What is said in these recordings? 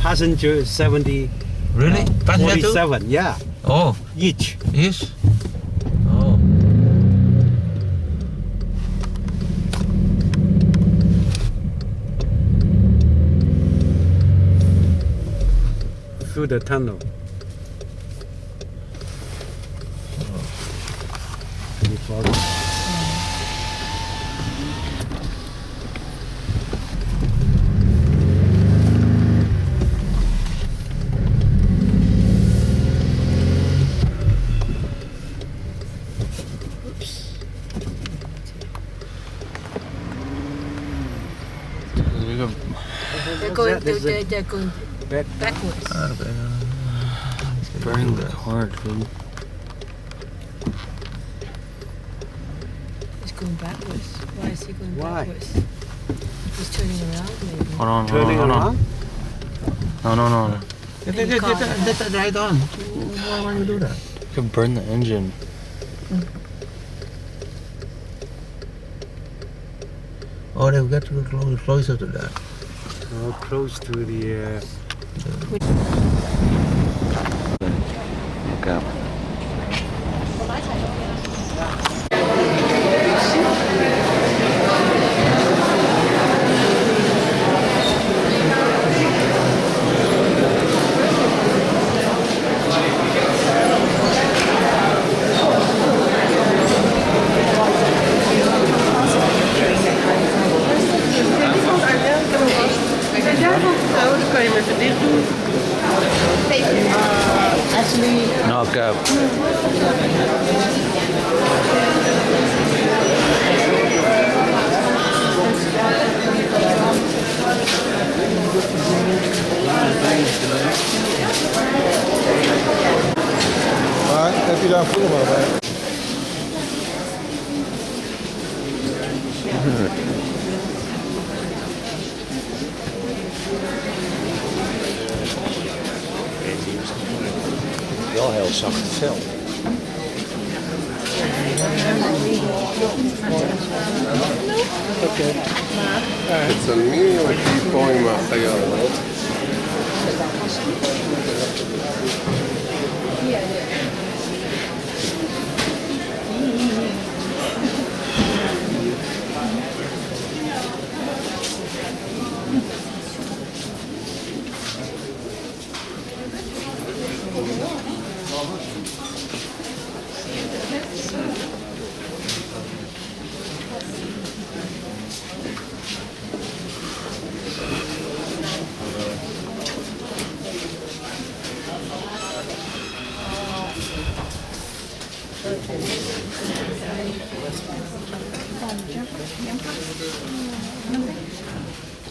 passenger 70. Really? Passenger too? 47, yeah, Oh, each. yes. Oh. Through the tunnel. They're going backwards. Burning the car, dude. He's going backwards. Why is he going Why? backwards? He's turning around maybe. Hold on, Turning around? No. That's right on. Why you do that? You could burn the engine. Oh, they've got to go closer to that. Oh, close to the. Look up. Knock up. Maar heb je daar vroeger wel bij? Wel heel zacht vel. Okay. It's a medium keep going material.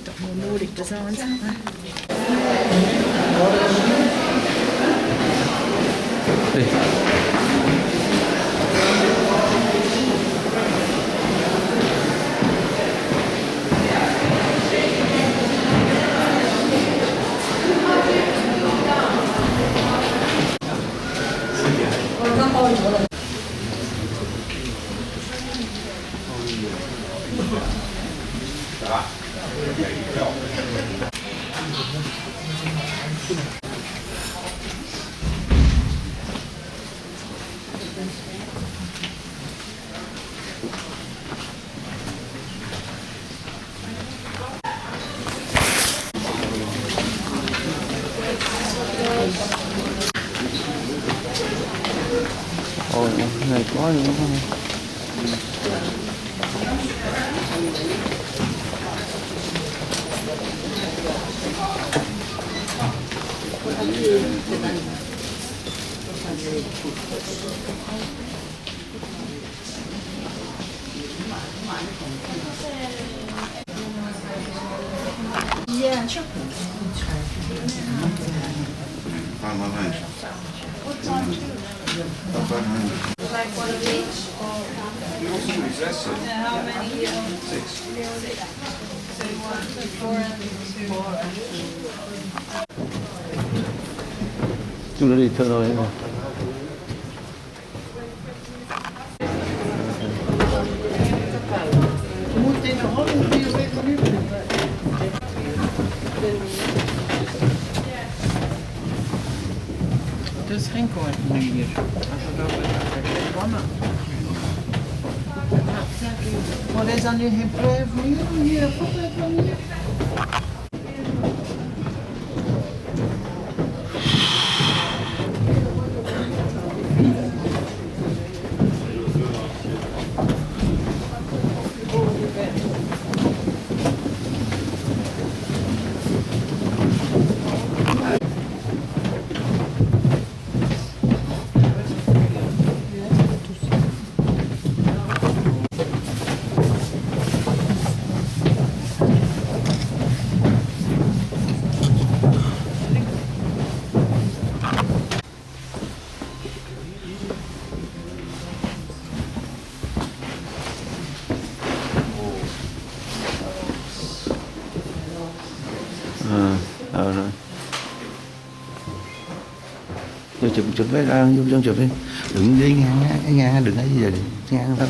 Toch more Nordic designs, aren't they? Oh, này có gì không? Yeah, sure. Like one of each? How many? Six. So you want four and two. Chúng nó đi thôi rồi. Het is geen koord nu hier. Maar is dat nu geen proef meer? Hier, van hier. Rồi. Vô chụp với ra, vô chụp đi. Đừng đi ngang, đừng ấy gì vậy, ngang thôi.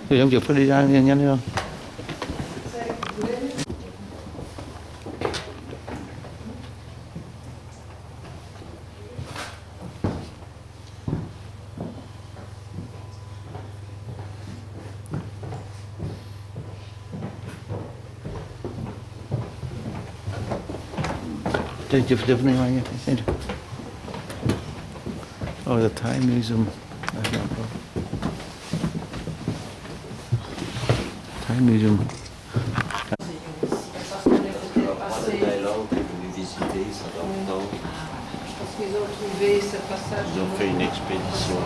Vô chụp phải đi ra nhanh đi không? Chụp này ngoài nha. Oh, the Thai Museum. Thai Museum. Parce qu'ils ont trouvé ce passage. Ils ont fait une expédition.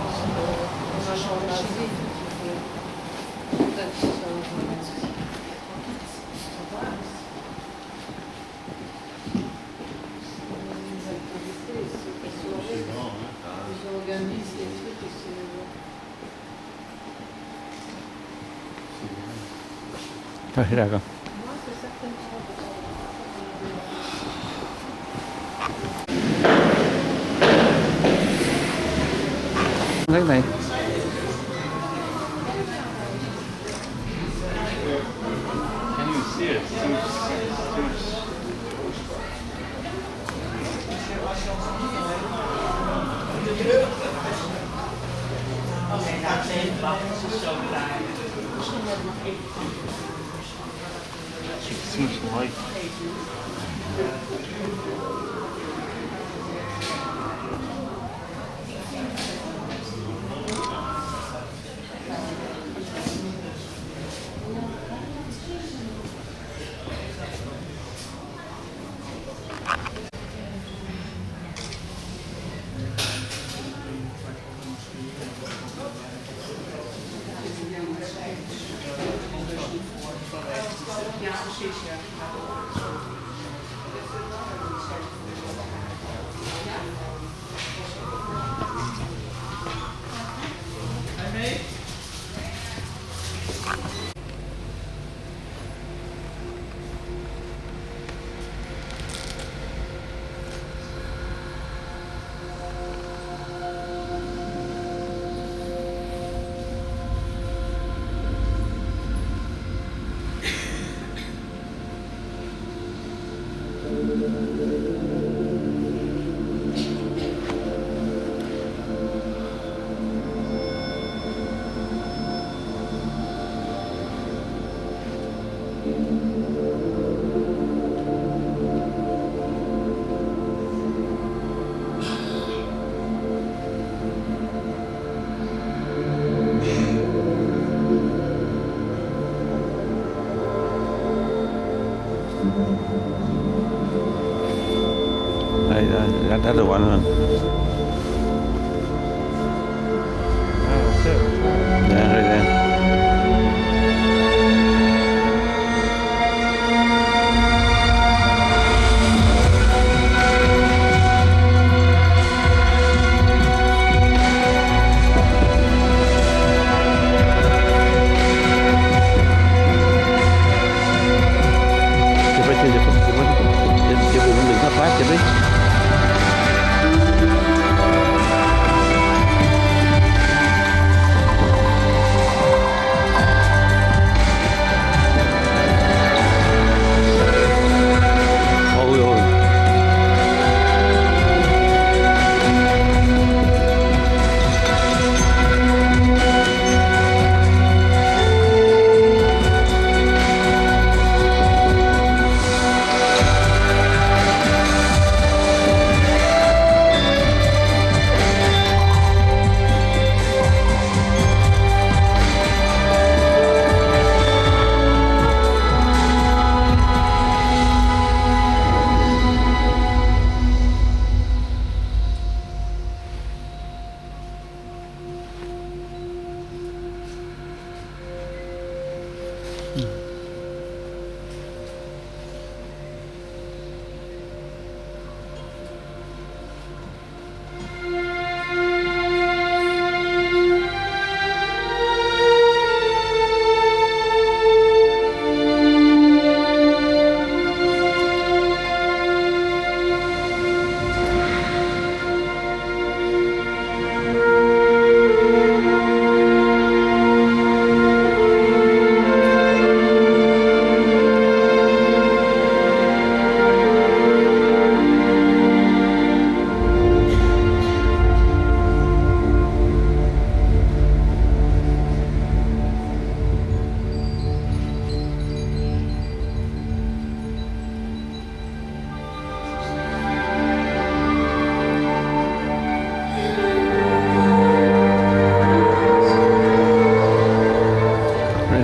Ils organisent des trucs ici. Thôi, ra con. Moi, c'est certainement. Cái này. Seems like Đây ra đồ ăn hơn. Dạ, đây đây. Chụp đi, đừng phát chụp đi.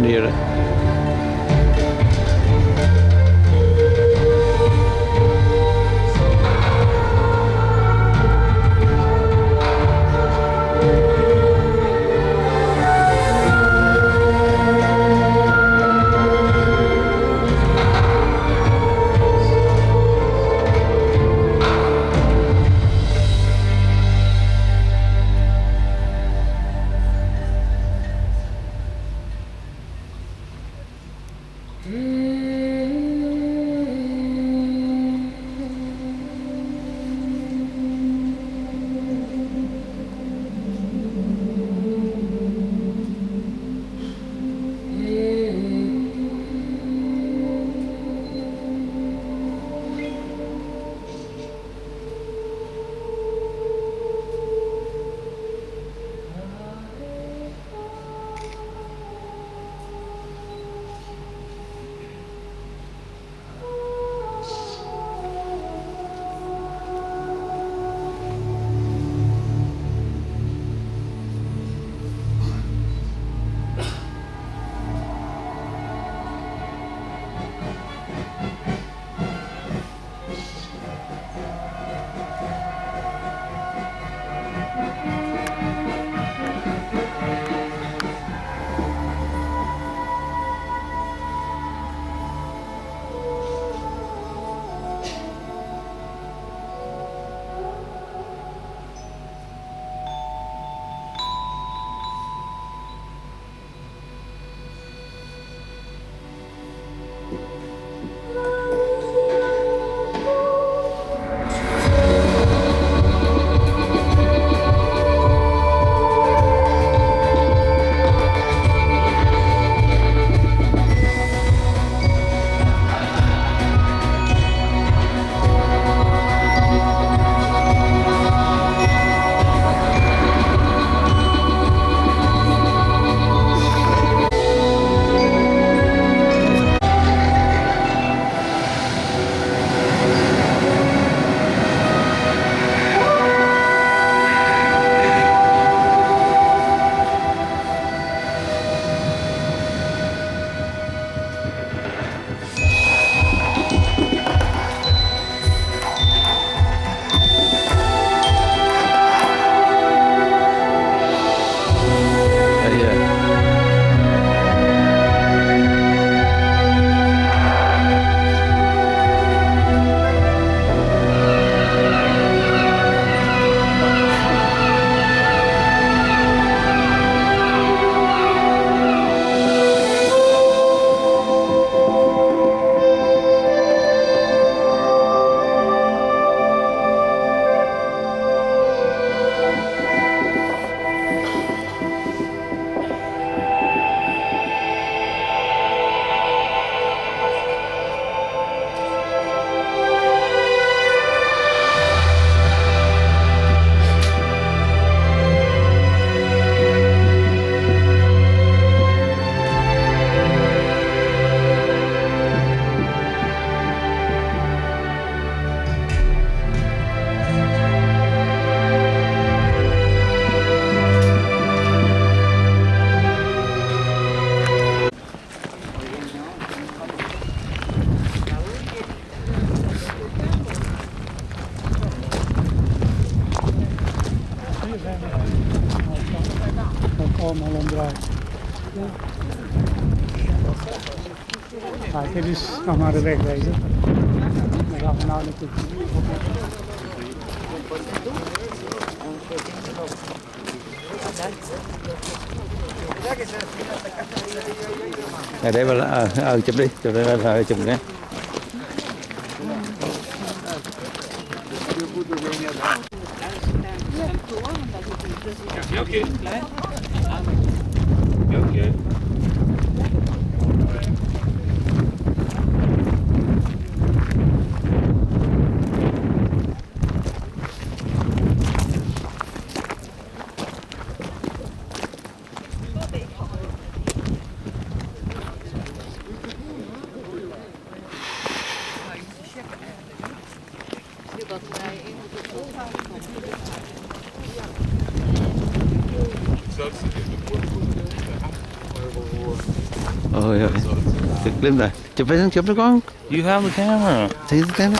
Reindeer. Malkom, Holland Drive. Deniz kamerayı bekleyin. Mekanlar ne tür? Ở đây mà chụp đi, chụp đây là chụp nè. Okay. Okay. Ôi ơi, cực lắm rồi. Chụp với con. You have the camera. Thì cái đó.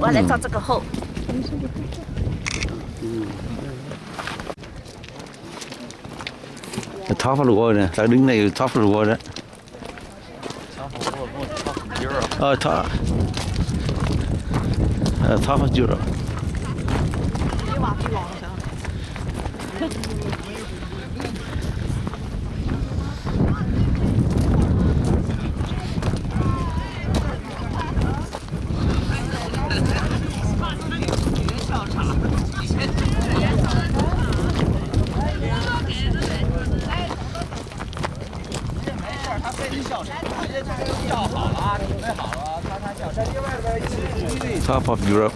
Tôi lại cho cái hộp. Top of the world nè, ta đứng này top of the world đó. Top. Top of Europe. Top of Europe.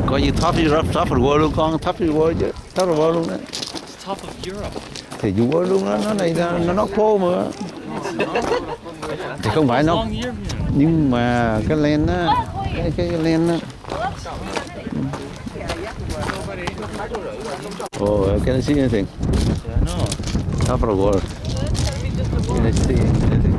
Có gì top Europe, top of the world luôn con, top of the world chứ, top of the world luôn đó. Top of Europe. Thì du world luôn đó, nó này nó khô mà. Thì không phải nó, nhưng mà cái len á, cái len á. Oh, can I see anything? Yeah, no. Top of the world. Can I see anything?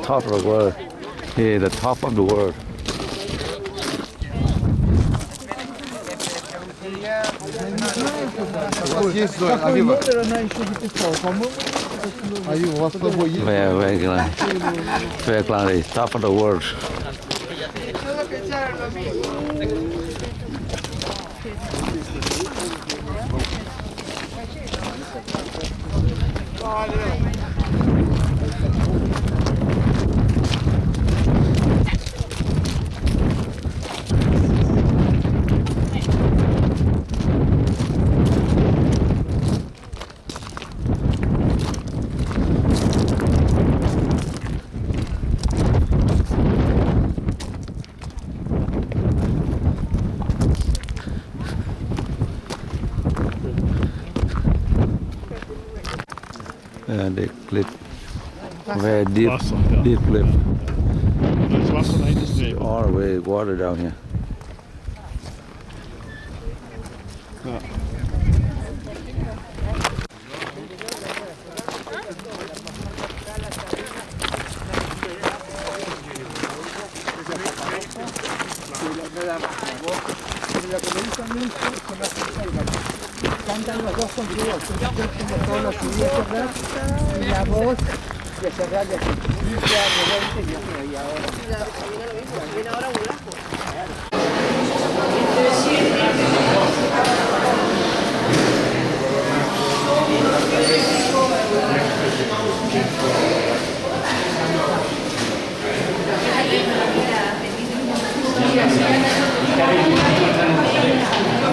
Top of the world. Yeah, the top of the world. Есть зоя, Алива. А у вас с собой есть? Very cloudy. Top of the world. The cliff, very deep cliff. All the way water down here. Cantan los dos con su voz, todos los suyos, y la voz de cerrar de justicia, de 20 y ahora. Viene ahora un lajo.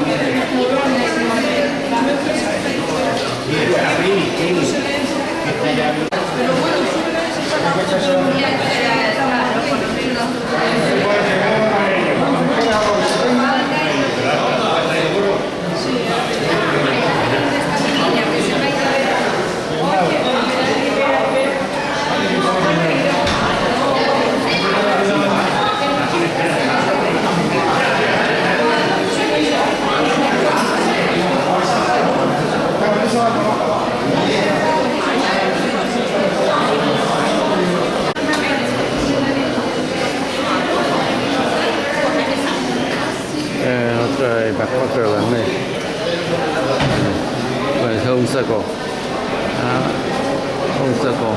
Thank you. Otro backpacker lang na home circle. Home circle.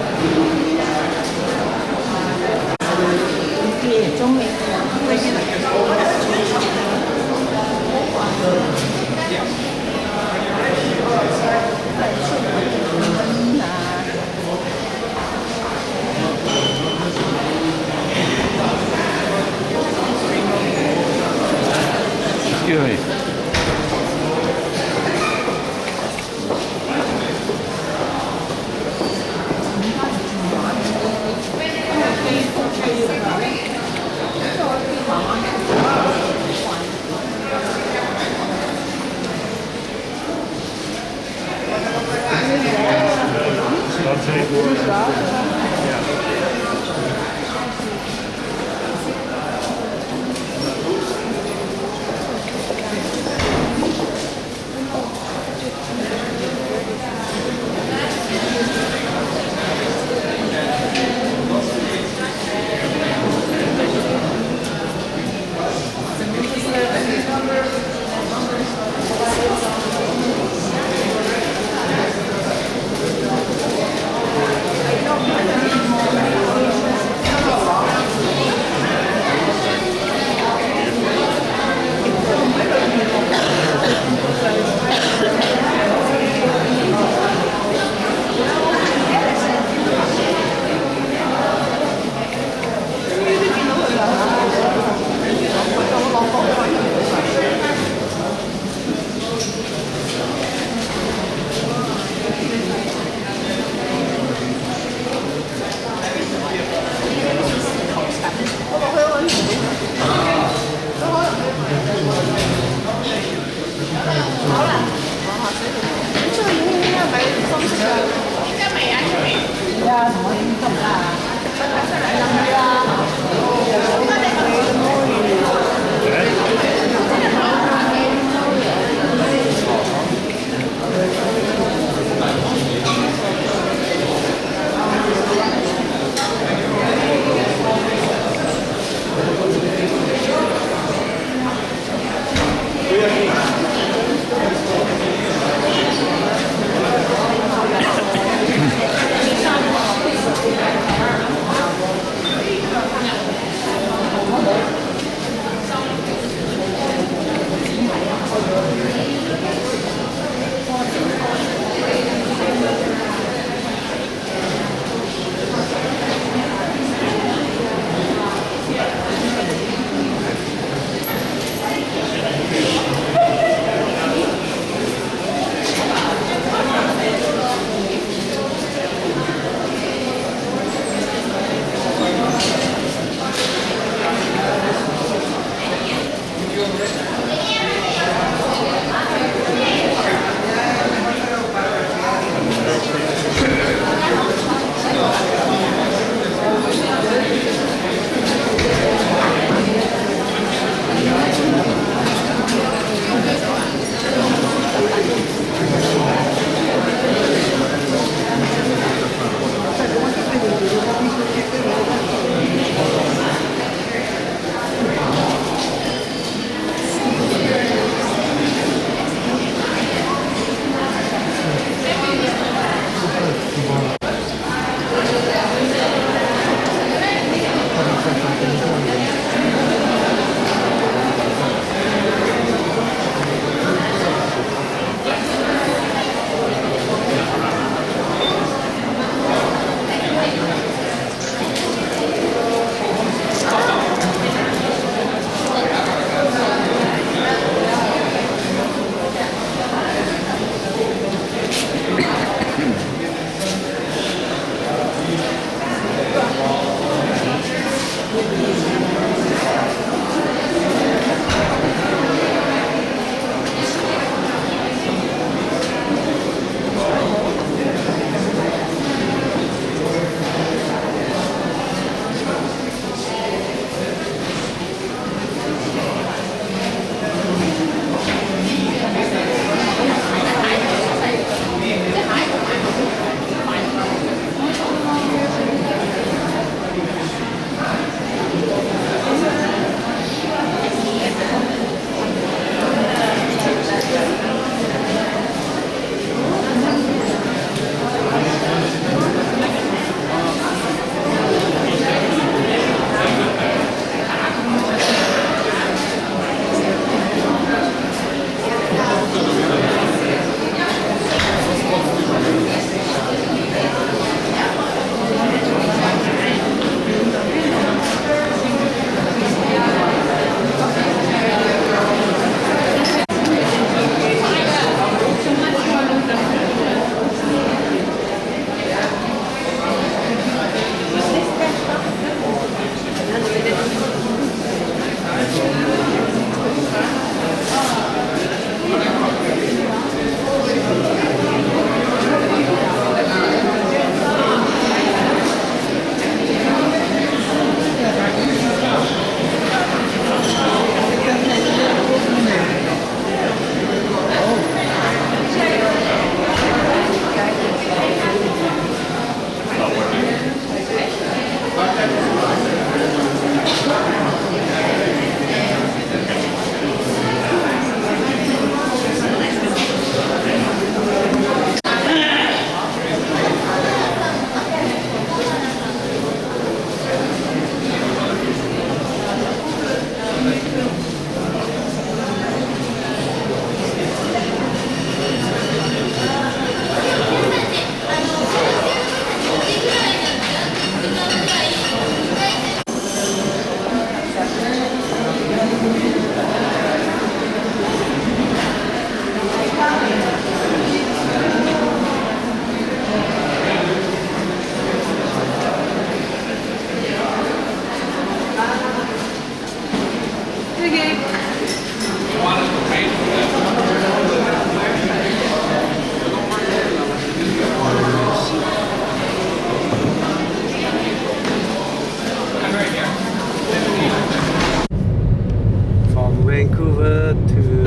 Excuse me.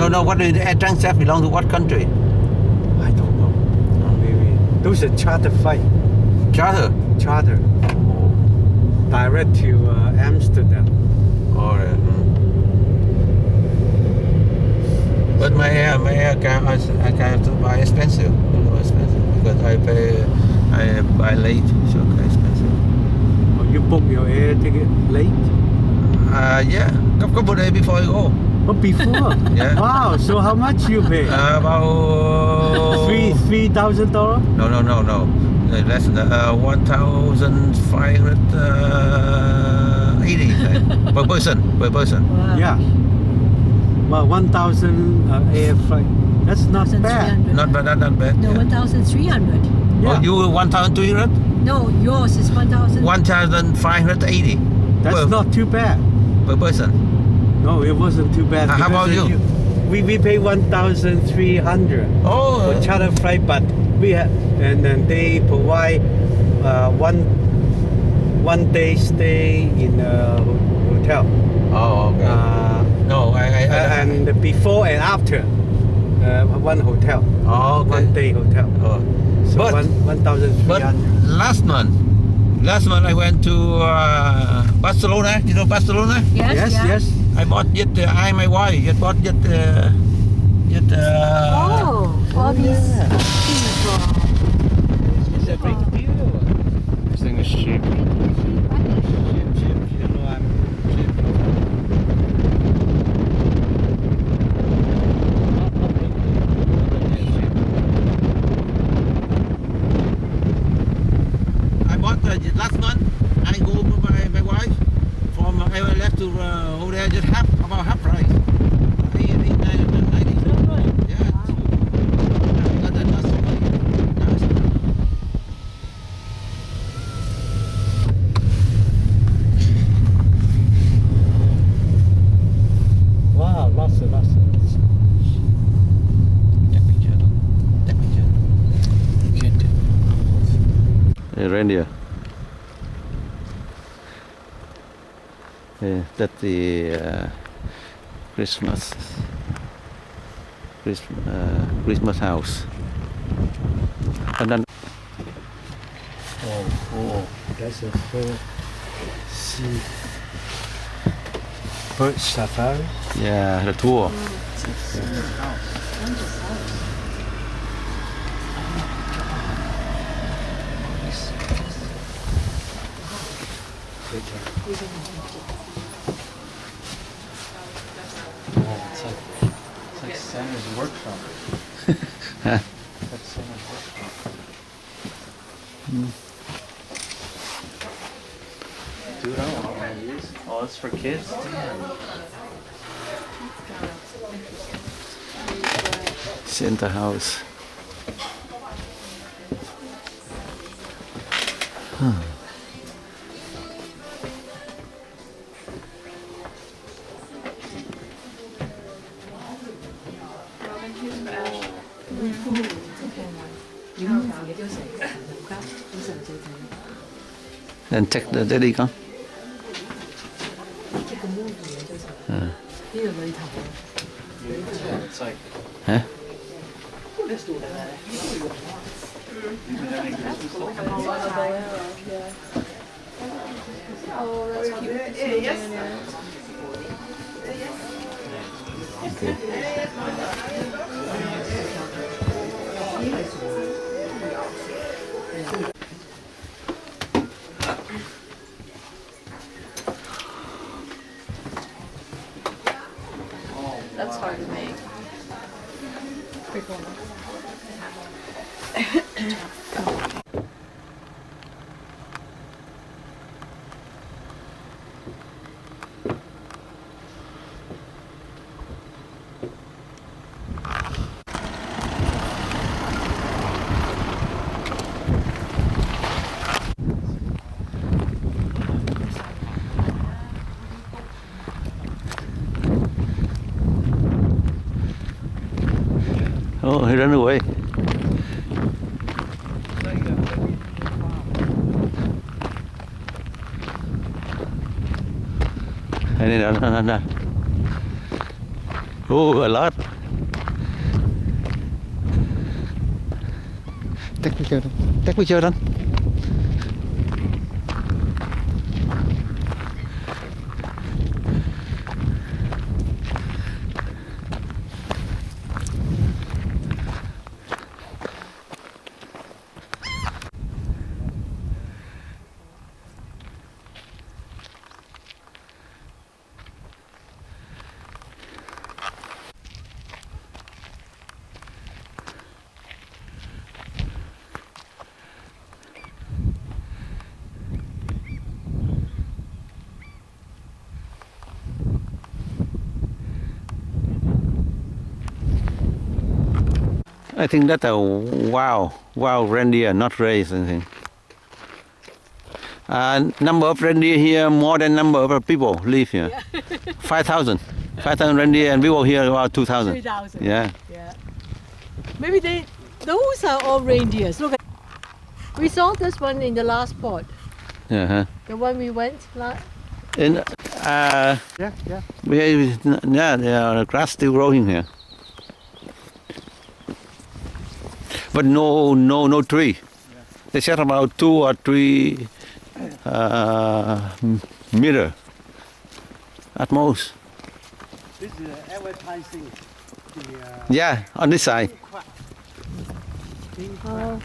No. What is Air Transat belong to what country? I don't know. Maybe those are charter flight. Charter. Charter. Direct to Amsterdam. All right. But my air car, I have to buy expensive. Expensive because I buy late, so expensive. Oh, you book your air ticket late? Yeah, couple of days before I go. But before? Yeah. Wow. So how much you pay? About $3,000? No. Less than 1,580 per person. Wow. Yeah. Well, 1,000 air flight. That's not bad. 1,300. Not bad. No, Yeah. 1,300. Yeah. Oh, you 1,200? No, yours is 1,000. 1,580 That's not too bad. per person. No, it wasn't too bad. How about because you? We pay 1,300 Oh, for charter flight, but we have, and then they provide one day stay in a hotel. oh, okay. No, I And before and after, one hotel, oh, okay. 1 day hotel. Oh. So But- 1,300. But last month I went to Barcelona. You know Barcelona? Yes, yeah. Yes. I bought yet. I and my wife yet bought yet. Oh, all these people. It's a great deal. Everything is cheap. I bought last month. I go with my wife from LF to over there just about half price. 90. Yeah. Not so much. Wow, lots of. Reindeer. Yeah, that's the Christmas house. And then That's a full sea bird safari. yeah, the tour. It's like Santa's workshop. That's Santa's workshop. Dude, I don't know what it is. Oh, it's for kids? Damn. Santa house. Then take the daddy con. It's like, Hả? That's hard to make. Oh, he ran away. Đây đây, đây. Oh, a lot. Take picture. Take picture then. I think that's a wild reindeer, not race anything. Number of reindeer here more than number of people live here. 5,000. 5,000 reindeer and people here about 2,000. 3,000. Yeah. Yeah. Maybe those are all reindeers. Look at. We saw this one in the last spot. Uh-huh. The one we went last. And Yeah. the grass still growing here. But no tree. They said about 2 or 3 meter at most. This is advertising. Yeah, on this side. Oh,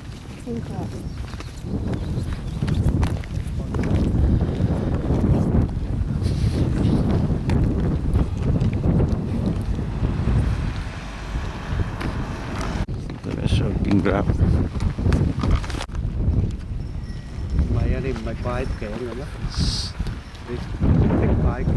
pink grass. The rest of pink grass. Mày đi mày quay kệ rồi đó. Đi take quay kệ.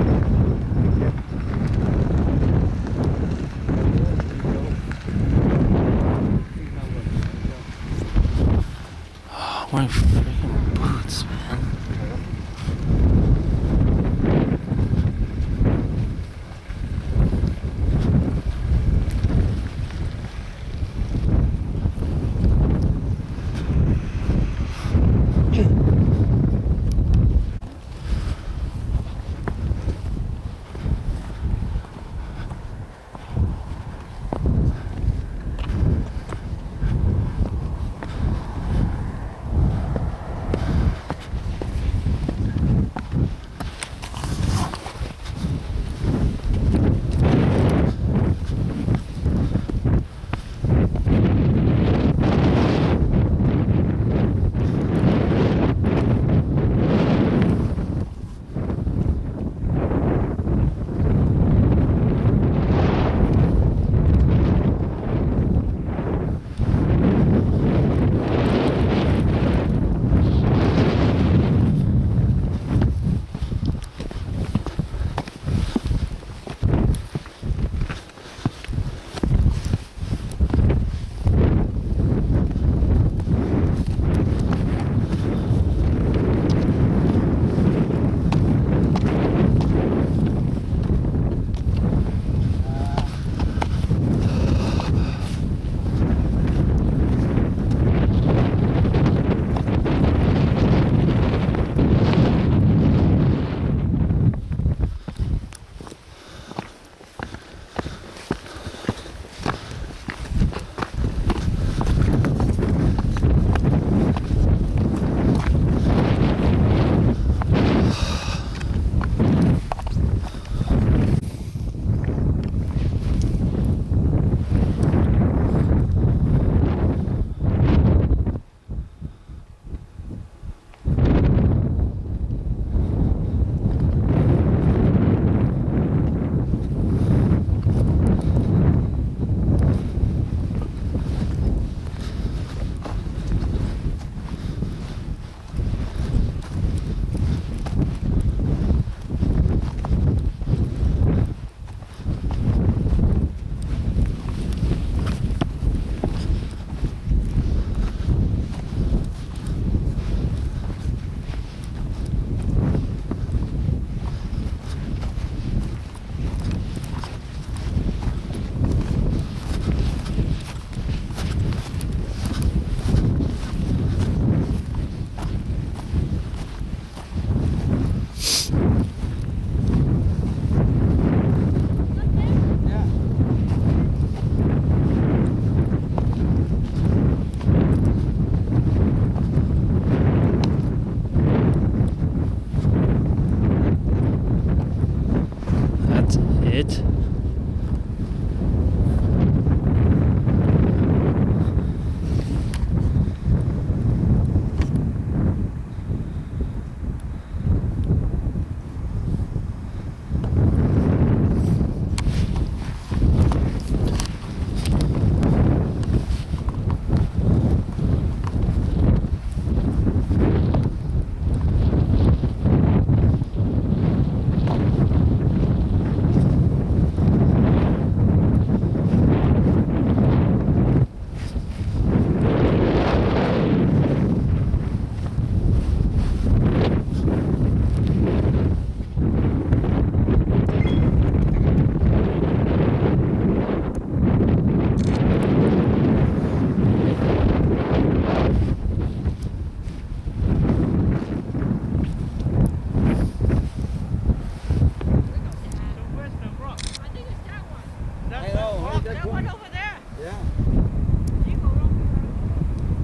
My freaking boots, man.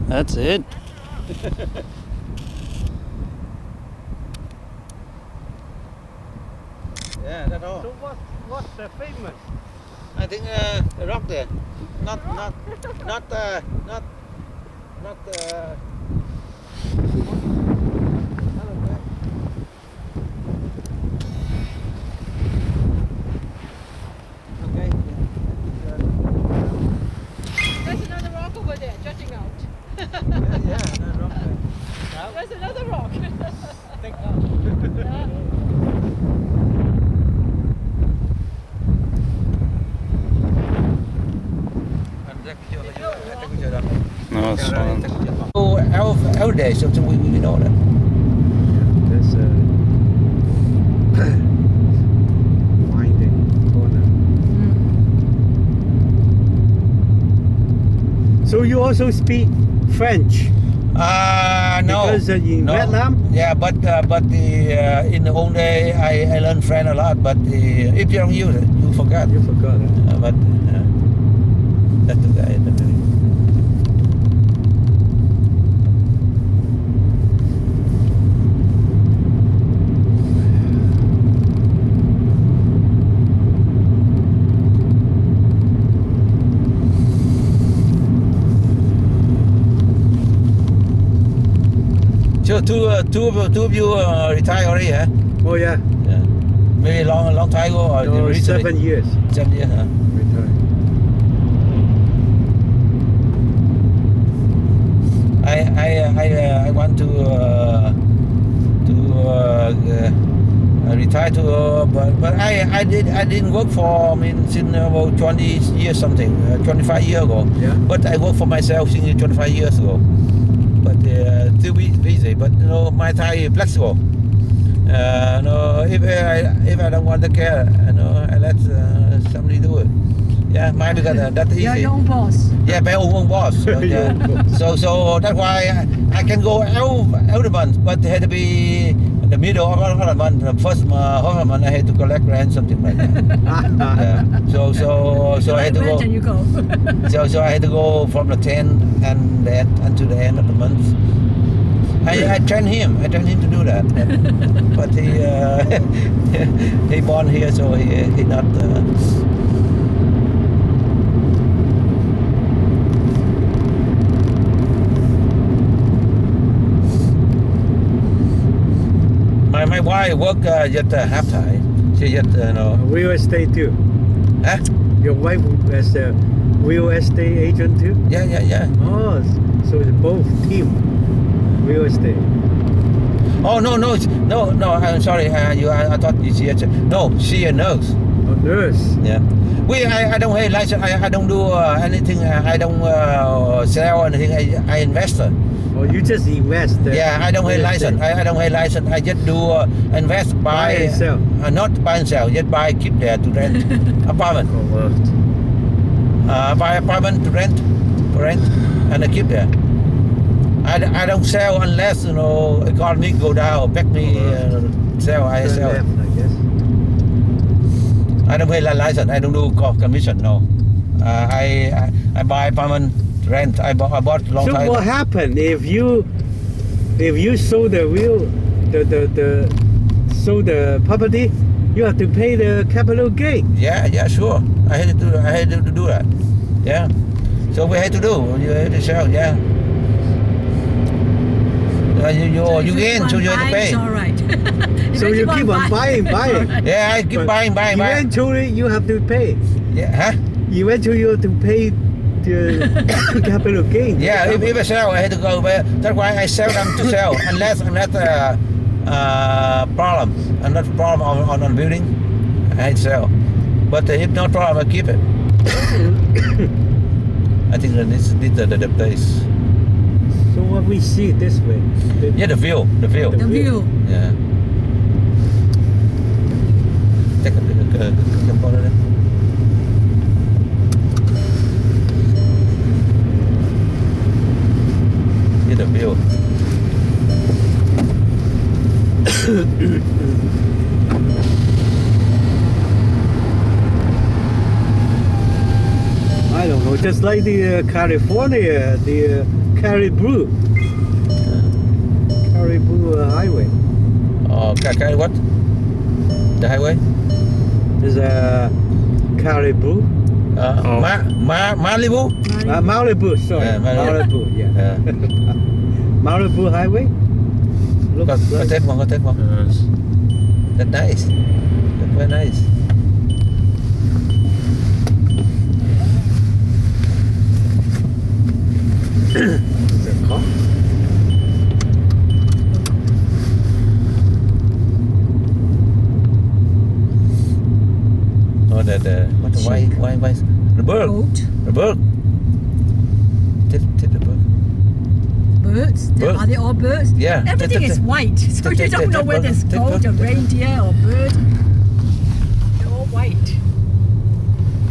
That's it. Yeah, that's all. So what's the famous? I think the rock there. Not okay. There's another rock over there, jutting out. Yeah, the rock there. There's another rock. No, it's fine. Oh, our day, so we know that. There's a winding corner. So you also speak French? No. Because in no. Vietnam? Yeah, but in the old day I learned French a lot. But if you don't use it, you forgot. You forgot. Huh? But that's the guy. So two of you retired already, huh? Oh yeah. Yeah. Maybe long time ago or No, recently? 7 years. 7 years, huh? Retired. I want to retire to, but I didn't work for since about 20 years something, 25 years ago. Yeah. But I work for myself since 25 years ago. But still busy. But my time is flexible. If I don't want to care, I let somebody do it. Yeah, mine because that's easy. You're your own boss. Yeah, my own boss. Yeah. So that's why I can go every month, but it had to be in the middle of the month. The first half of the month I had to collect rent, something like that. Yeah. So I had to go. And you go. So I had to go from the 10th and until the end of the month. I trained him. I trained him to do that. But he born here, so he not. My wife work just half time. She just Real estate too. Huh? Your wife is a real estate agent too? Yeah. Oh, so it's both team. Real estate. Oh no! I'm sorry. I thought she no. She a nurse. A nurse. Yeah. I don't have license. I don't do anything. I don't sell anything. I invest. Oh, you just invest. Yeah, I don't have license. I don't have license. I just do invest Buy and sell. Not buy and sell. Just buy, keep there to rent apartment. Oh, Buy apartment to rent, and I keep there. I don't sell unless economy go down, back me sell. I sell. left, I guess. I don't pay license. I don't do commission. No. I buy apartment rent. I bought long So time. what happened if you sold sold the property? You have to pay the capital gain. Yeah, sure. I had to do that. Yeah. So we had to do. You had to sell. Yeah. You gain, so you have to pay. It's all right. So you keep on buying. Yeah, I keep But buying. Eventually you have to pay. Yeah, huh? Eventually you have to pay the capital gain. Yeah, if I sell, I had to go. That's why I sell them to sell, unless I'm not problem. I'm not problem on building. I sell, but if not problem, I keep it. I think that this is the place. So what we see this way. Yeah, the view. The view. Yeah. Take a photo there. Yeah, the view. I don't know, just like the California, the Caribou. Caribou Highway. Oh, what? The highway? There's a Caribou. Malibu? Malibu, sorry. Yeah, Malibu. Malibu, yeah. Yeah. Malibu Highway. Có take one. That's nice. That's very nice. The car. Oh, why the bird? Boat. The bird. Tip the bird. Birds. Bird. Are they all birds? Yeah. Everything is white, so you don't know whether it's goat or reindeer or bird. They're all white.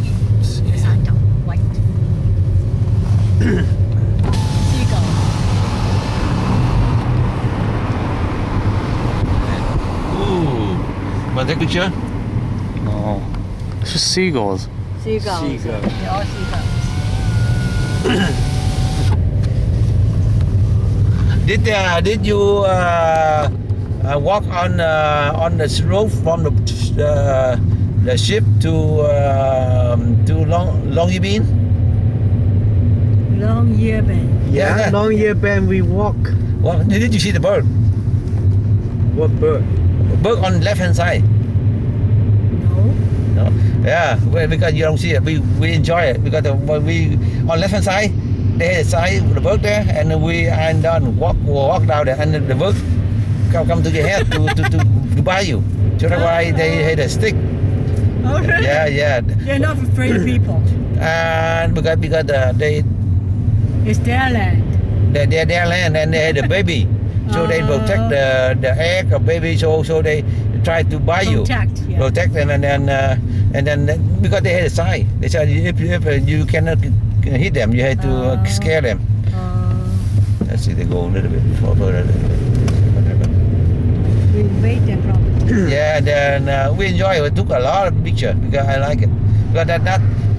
Yes, I know. White. Seagull. Ooh. Want to take a picture? No. It's just seagulls. Seagulls. Seagull. They're all seagulls. Did you walk on the road from the ship to Longyearbyen? Longyearbyen. Yeah. Long year band we walk. Well, did you see the bird? What bird? Bird on left hand side. No. No. Yeah, well, because you don't see it, we enjoy it because when we on left hand side, they had a sign the bird there, and we and then walk down there, and the bird come to your head to buy you. So that's why they had a stick. Oh, really? Yeah. They're not afraid of people. And because they It's their land. they're their land and they had a baby, so they protect the egg or baby. So they try to buy you. Protect, yeah. And then because they had a sign, they said if you cannot hit them, you have to scare them. Let's see, they go a little bit further. We invade their property. Yeah, and then we enjoy it. We took a lot of pictures because I like it. Because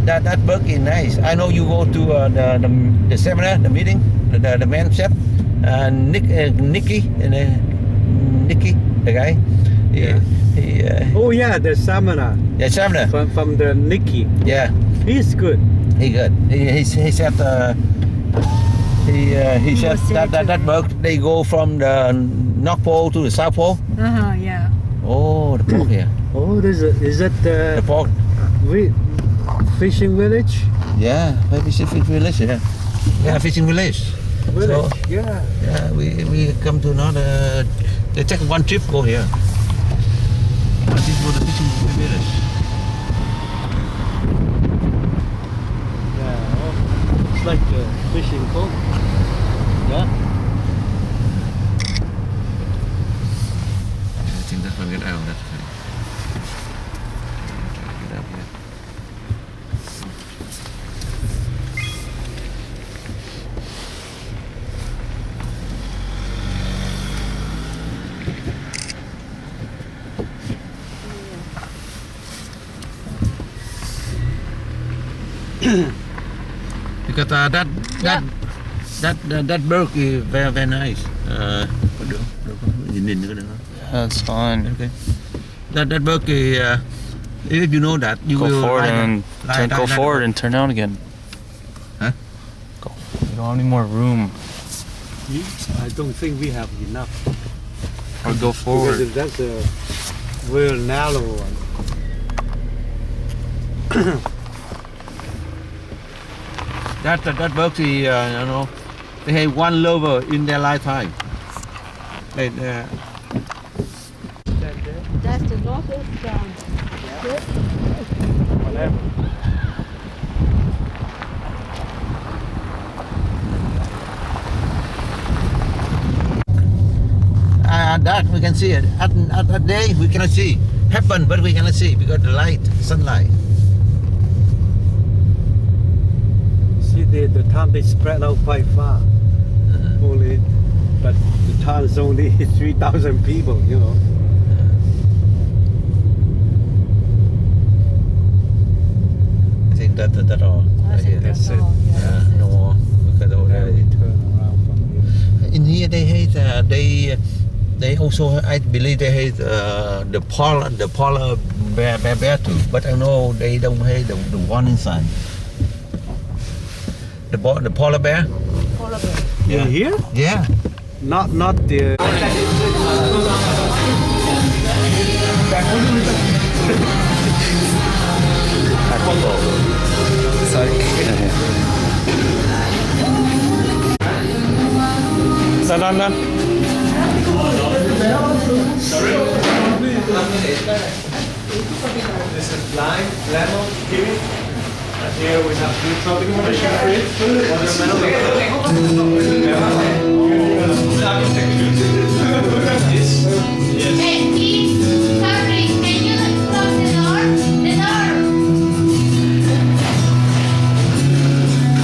that bird is nice. I know you go to the seminar, the meeting, the man said, Nicky, the guy. Oh yeah, the seminar. Yeah, seminar. From the Nicky. Yeah, He's good. he good. He said he said that bird they go from the North Pole to the South Pole. Yeah. Oh, the pole here. Oh, is that The pole. fishing village? Yeah, maybe fishing village. Yeah, fishing village. Village. So, Yeah. yeah, we come to another. They take one trip go here. One trip go to fishing village. Yeah. Oh, it's like a fishing boat. Yeah. I think that's why we get out of that. Get up here. Because that bird is very nice. Nhìn cái đó. That's fine. Okay. That bird is, if you know that, you Go will forward ride go forward and turn out again. Huh? Go. We don't have any more room. I don't think we have enough. Or go forward. Because that's a real narrow one. That bird is, you know, they have one lover in their lifetime. That's the northern sound. Whatever. That we can see it. At day we cannot see. Happen, but we cannot see because the light, sunlight. See, the town they spread out quite far. Only, but the town is only 3,000 people, you know. I think that all. I think Right here. that's all. Yeah, Yeah, no more. Because over there. Turn around. they also, I believe they have the polar bear too, but I know they don't have the one inside. The polar bear? Polar bear. Yeah. In here? Yeah. Not the. This is lime, lemon, kiwi. And here we have two tropical fruits, Hey, please, sorry, can you close the door? The door.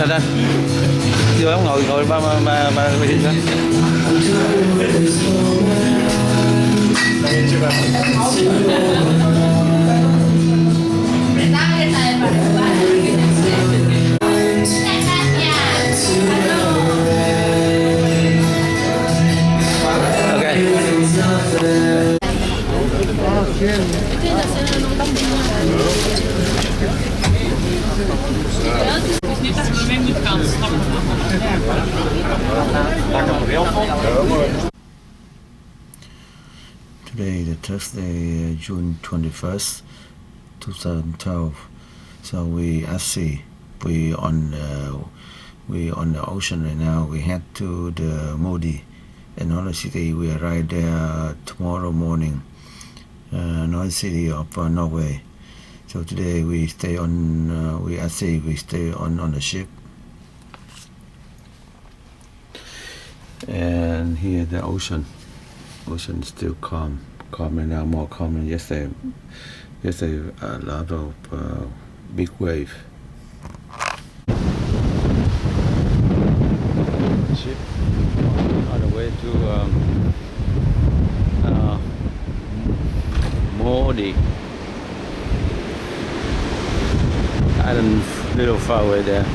Đây. Vô em ngồi ba vị đó. Today, the Thursday, June 21st, 2012. So we at sea. We on the ocean right now. We head to the Modi, another city. We arrive there tomorrow morning. Another city of Norway. So today we stay on. We at sea. We stay on the ship. And here the ocean. Ocean is still calm right now, more calm than yesterday. Yesterday a lot of big wave. Ship on the way to Modi island, little far away there.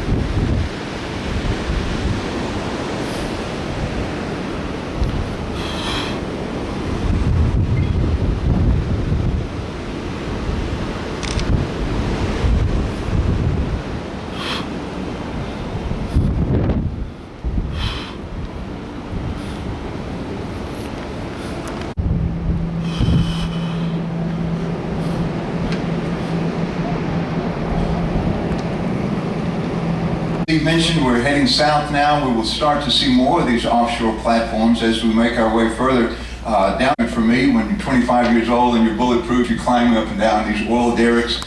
Steve mentioned, we're heading south now. We will start to see more of these offshore platforms as we make our way further down. For me, when you're 25 years old and you're bulletproof, you're climbing up and down these oil derricks.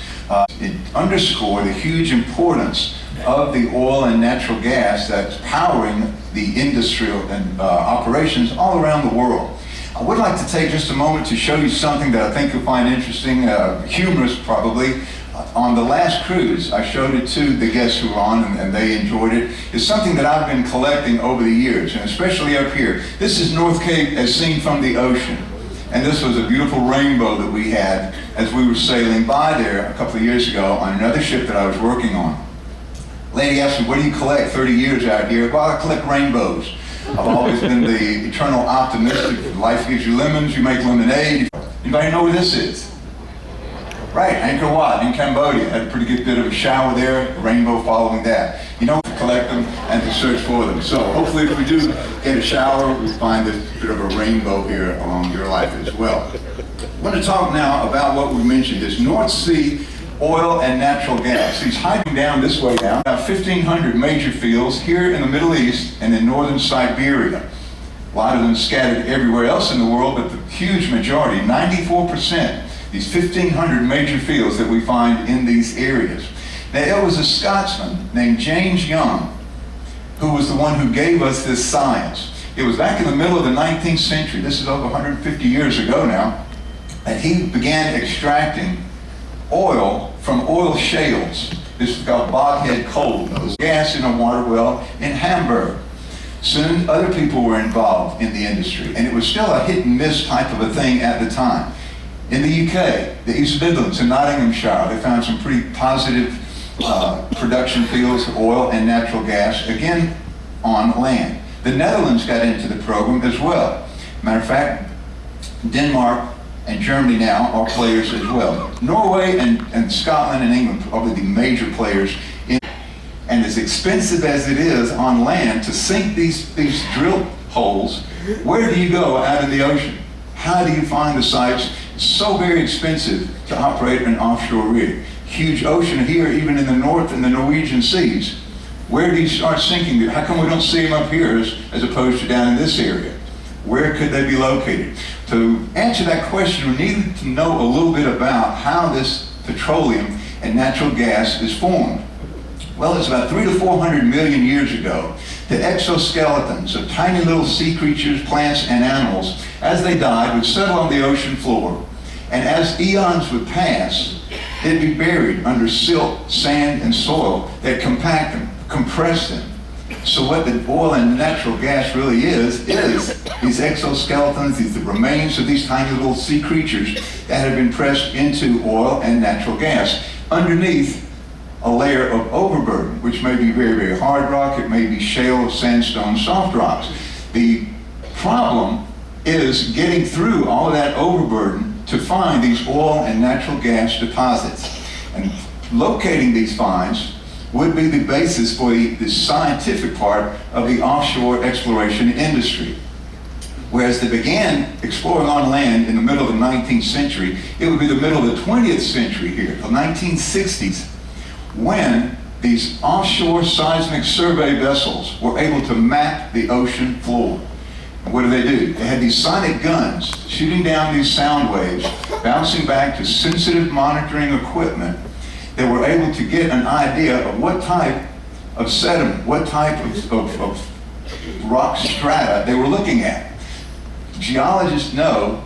It underscores the huge importance of the oil and natural gas that's powering the industrial and operations all around the world. I would like to take just a moment to show you something that I think you'll find interesting, humorous probably. On the last cruise, I showed it to the guests who were on and they enjoyed it. It's something that I've been collecting over the years, and especially up here. This is North Cape as seen from the ocean. And this was a beautiful rainbow that we had as we were sailing by there a couple of years ago on another ship that I was working on. Lady asked me, what do you collect 30 years out here? Well, I collect rainbows. I've always been the eternal optimistic. If life gives you lemons, you make lemonade. Anybody know where this is? Right, Angkor Wat in Cambodia. Had a pretty good bit of a shower there, a rainbow following that. You know, to collect them and to search for them. So hopefully if we do get a shower, we find this bit of a rainbow here along your life as well. I want to talk now about what we mentioned, this North Sea oil and natural gas. He's hiding down this way now. About 1,500 major fields here in the Middle East and in northern Siberia. A lot of them scattered everywhere else in the world, but the huge majority, 94%, these 1,500 major fields that we find in these areas. Now, it was a Scotsman named James Young who was the one who gave us this science. It was back in the middle of the 19th century, this is over 150 years ago now, that he began extracting oil from oil shales. This is called boghead coal. It was gas in a water well in Hamburg. Soon, other people were involved in the industry, and it was still a hit and miss type of a thing at the time. In the UK, the East Midlands in Nottinghamshire, they found some pretty positive production fields of oil and natural gas, again, on land. The Netherlands got into the program as well. Matter of fact, Denmark and Germany now are players as well. Norway and Scotland and England probably the major players in. And as expensive as it is on land to sink these drill holes, where do you go out in the ocean? How do you find the sites? It's so very expensive to operate an offshore rig. Huge ocean here, even in the north in the Norwegian seas. Where do you start sinking? How come we don't see them up here as opposed to down in this area? Where could they be located? To answer that question, we need to know a little bit about how this petroleum and natural gas is formed. Well, it's about 300 to 400 million years ago. The exoskeletons of tiny little sea creatures, plants, and animals, as they died, would settle on the ocean floor. And as eons would pass, they'd be buried under silt, sand, and soil that compact them, compress them. So what the oil and natural gas really is these exoskeletons, the remains of these tiny little sea creatures that have been pressed into oil and natural gas underneath a layer of overburden, which may be very, very hard rock, it may be shale, sandstone, soft rocks. The problem is getting through all of that overburden to find these oil and natural gas deposits. And locating these finds would be the basis for the scientific part of the offshore exploration industry. Whereas they began exploring on land in the middle of the 19th century, it would be the middle of the 20th century here, the 1960s, when these offshore seismic survey vessels were able to map the ocean floor. And what do? They had these sonic guns shooting down these sound waves, bouncing back to sensitive monitoring equipment that were able to get an idea of what type of sediment, what type of rock strata they were looking at. Geologists know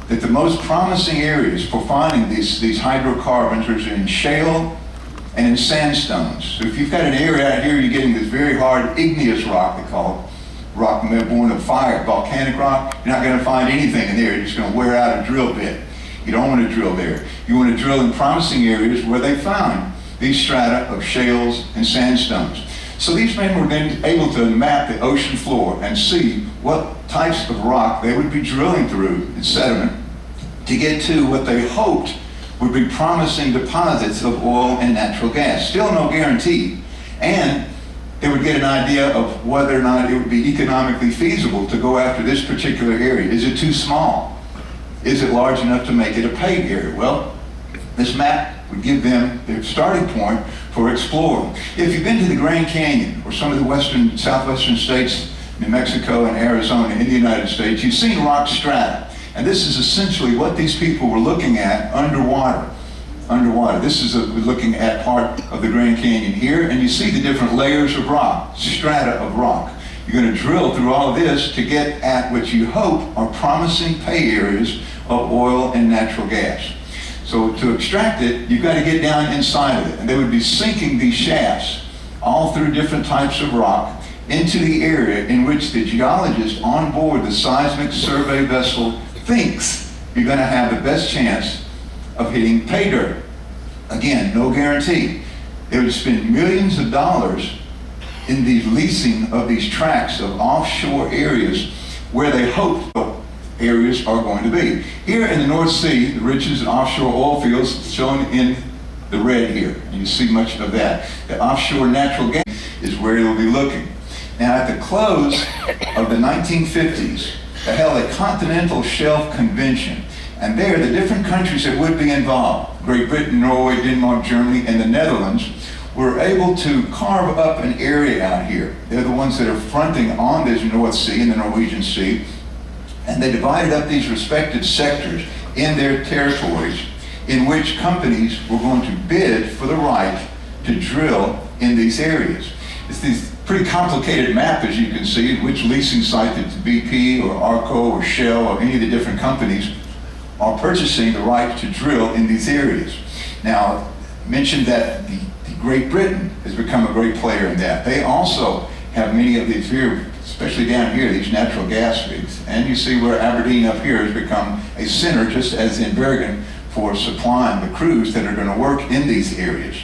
that the most promising areas for finding these hydrocarbons are in shale and in sandstones. So if you've got an area out here, you're getting this very hard igneous rock, they call it, rock born of fire, volcanic rock, you're not going to find anything in there. You're just going to wear out a drill bit. You don't want to drill there. You want to drill in promising areas where they found these strata of shales and sandstones. So these men were then able to map the ocean floor and see what types of rock they would be drilling through in sediment to get to what they hoped would be promising deposits of oil and natural gas. Still no guarantee. And they would get an idea of whether or not it would be economically feasible to go after this particular area. Is it too small? Is it large enough to make it a paid area? Well, this map would give them their starting point for exploring. If you've been to the Grand Canyon or some of the southwestern states, New Mexico and Arizona in the United States, you've seen rock strata. And this is essentially what these people were looking at underwater. This is looking at part of the Grand Canyon here, and you see the different layers of rock, strata of rock. You're going to drill through all of this to get at what you hope are promising pay areas of oil and natural gas. So to extract it, you've got to get down inside of it. And they would be sinking these shafts all through different types of rock into the area in which the geologist on board the seismic survey vessel thinks you're going to have the best chance of hitting pay dirt. Again, no guarantee. They would spend millions of dollars in the leasing of these tracts of offshore areas where they hope areas are going to be. Here in the North Sea, the riches in offshore oil fields shown in the red here, and you see much of that. The offshore natural gas is where they'll be looking. Now, at the close of the 1950s, they held a continental shelf convention, and there the different countries that would be involved, Great Britain, Norway, Denmark, Germany, and the Netherlands, were able to carve up an area out here. They're the ones that are fronting on this North Sea and the Norwegian Sea, and they divided up these respective sectors in their territories in which companies were going to bid for the right to drill in these areas. It's this pretty complicated map, as you can see, which leasing site that BP or Arco or Shell or any of the different companies are purchasing the right to drill in these areas. Now, I mentioned that the Great Britain has become a great player in that. They also have many of these here, especially down here, these natural gas rigs. And you see where Aberdeen up here has become a center, just as in Bergen, for supplying the crews that are going to work in these areas.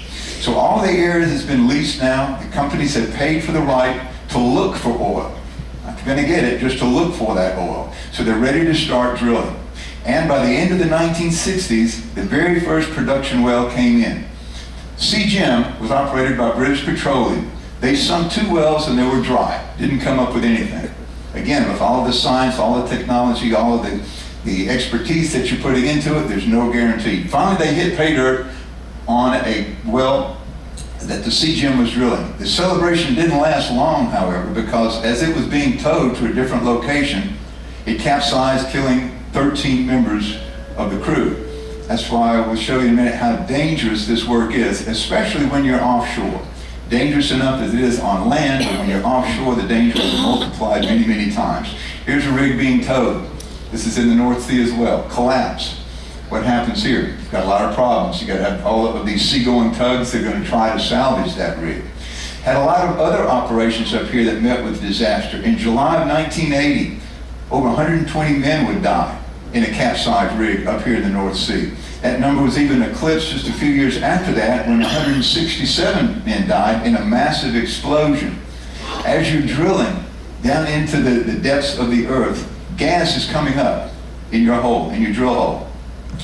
So all the area has been leased now. The companies have paid for the right to look for oil. not going to get it, just to look for that oil. So they're ready to start drilling. And by the end of the 1960s, the very first production well came in. CGM was operated by British Petroleum. They sunk 2 wells and they were dry, didn't come up with anything. Again, with all of the science, all the technology, all of the expertise that you're putting into it, there's no guarantee. Finally, they hit pay dirt on a well that the CGM was drilling. The celebration didn't last long, however, because as it was being towed to a different location, it capsized, killing 13 members of the crew. That's why I will show you in a minute how dangerous this work is, especially when you're offshore. Dangerous enough as it is on land, but when you're offshore, the danger is multiplied many, many times. Here's a rig being towed. This is in the North Sea as well. Collapse. What happens here? You've got a lot of problems. You've got to have all of these seagoing tugs that are going to try to salvage that rig. Had a lot of other operations up here that met with disaster. In July of 1980, over 120 men would die in a capsized rig up here in the North Sea. That number was even eclipsed just a few years after that when 167 men died in a massive explosion. As you're drilling down into the depths of the earth, gas is coming up in your hole, in your drill hole.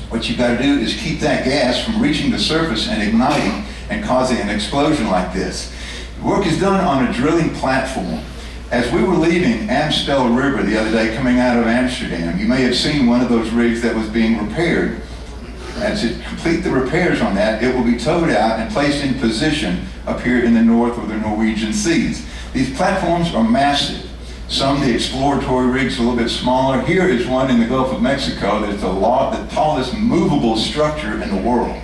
What you've got to do is keep that gas from reaching the surface and igniting and causing an explosion like this. The work is done on a drilling platform. As we were leaving Amstel River the other day coming out of Amsterdam, you may have seen one of those rigs that was being repaired. As it complete the repairs on that, it will be towed out and placed in position up here in the North or the Norwegian seas. These platforms are massive. Some, the exploratory rigs, are a little bit smaller. Here is one in the Gulf of Mexico that's the tallest movable structure in the world.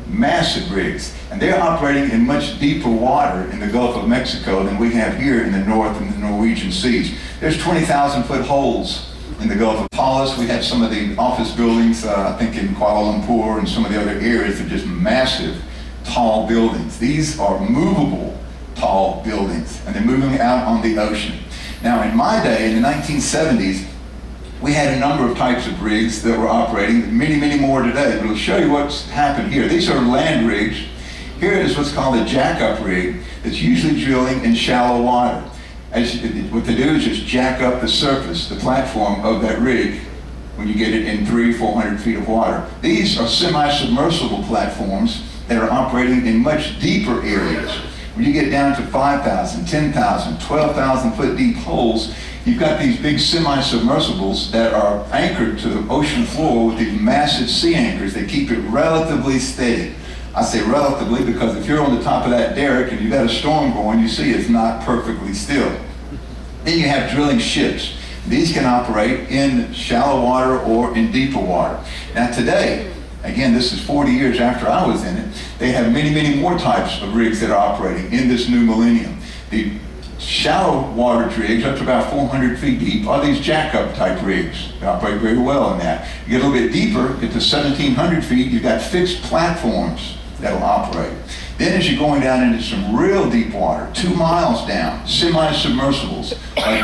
Massive rigs. And they're operating in much deeper water in the Gulf of Mexico than we have here in the North and the Norwegian seas. There's 20,000-foot holes in the Gulf of Paulus. We have some of the office buildings, I think in Kuala Lumpur and some of the other areas that are just massive, tall buildings. These are movable, tall buildings, and they're moving out on the ocean. Now, in my day, in the 1970s, we had a number of types of rigs that were operating, many, many more today, but I'll show you what's happened here. These are land rigs. Here is what's called a jack-up rig that's usually drilling in shallow water. What they do is just jack up the surface, the platform of that rig when you get it in 300-400 feet of water. These are semi-submersible platforms that are operating in much deeper areas. When you get down to 5,000, 10,000, 12,000 foot deep holes, you've got these big semi-submersibles that are anchored to the ocean floor with these massive sea anchors that keep it relatively steady. I say relatively because if you're on the top of that derrick and you've got a storm going, you see it's not perfectly still. Then you have drilling ships. These can operate in shallow water or in deeper water. Now today, again, this is 40 years after I was in it, they have many, many more types of rigs that are operating in this new millennium. The shallow water rigs, up to about 400 feet deep, are these jack-up type rigs. They operate very well in that. You get a little bit deeper, get to 1,700 feet, you've got fixed platforms that'll operate. Then as you're going down into some real deep water, 2 miles down, semi-submersibles, like